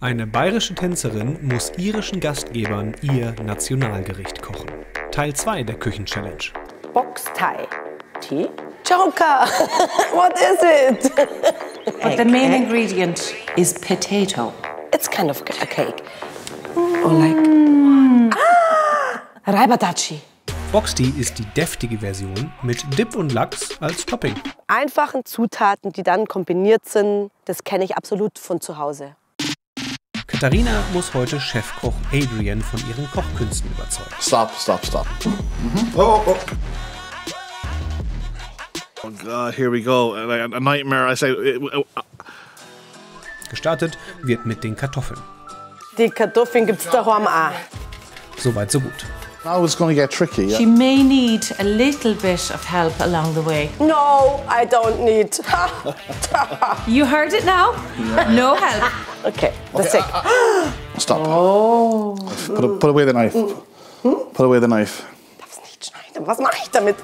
Eine bayerische Tänzerin muss irischen Gastgebern ihr Nationalgericht kochen. Teil 2 der Küchen-Challenge. Boxty. Tea? Joker! What is it? But the main ingredient is potato. It's kind of a cake. Or like... Reibadachi. Boxty ist die deftige Version mit Dip und Lachs als Topping. Einfachen Zutaten, die dann kombiniert sind, das kenne ich absolut von zu Hause. Katharina muss heute Chefkoch Adrian von ihren Kochkünsten überzeugen. Stop. Oh God, here we go. A nightmare, I say. Gestartet wird mit den Kartoffeln. Die Kartoffeln gibt's daheim auch. Soweit so gut. Now it's going to get tricky. Yeah? She may need a little bit of help along the way. No, I don't need. You heard it now? No help. Okay, that's it. Stop. Oh. Put away the knife. Put away the knife. Darf's nicht schneiden. Was mache ich damit?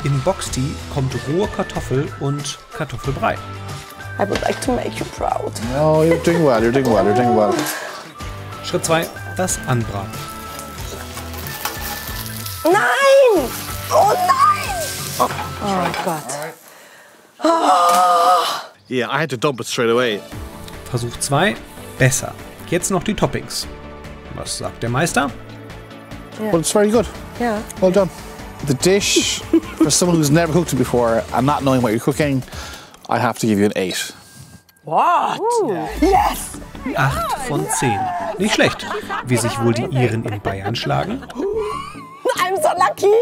In Boxty kommt rohe Kartoffel und Kartoffelbrei. I would like to make you proud. No, you're doing well. You're doing well. You're doing well. Schritt 2, das Anbraten. Nein! Oh nein! Oh Gott. Yeah, I had to dump it straight away. Versuch 2, besser. Jetzt noch die Toppings. Was sagt der Meister? Well, it's very good. Yeah. Well done. The dish, for someone who's never cooked it before and not knowing what you're cooking, I have to give you an 8. What? Yes! 8 von 10. Nicht schlecht. Wie sich wohl die Iren in Bayern schlagen? I'm so lucky!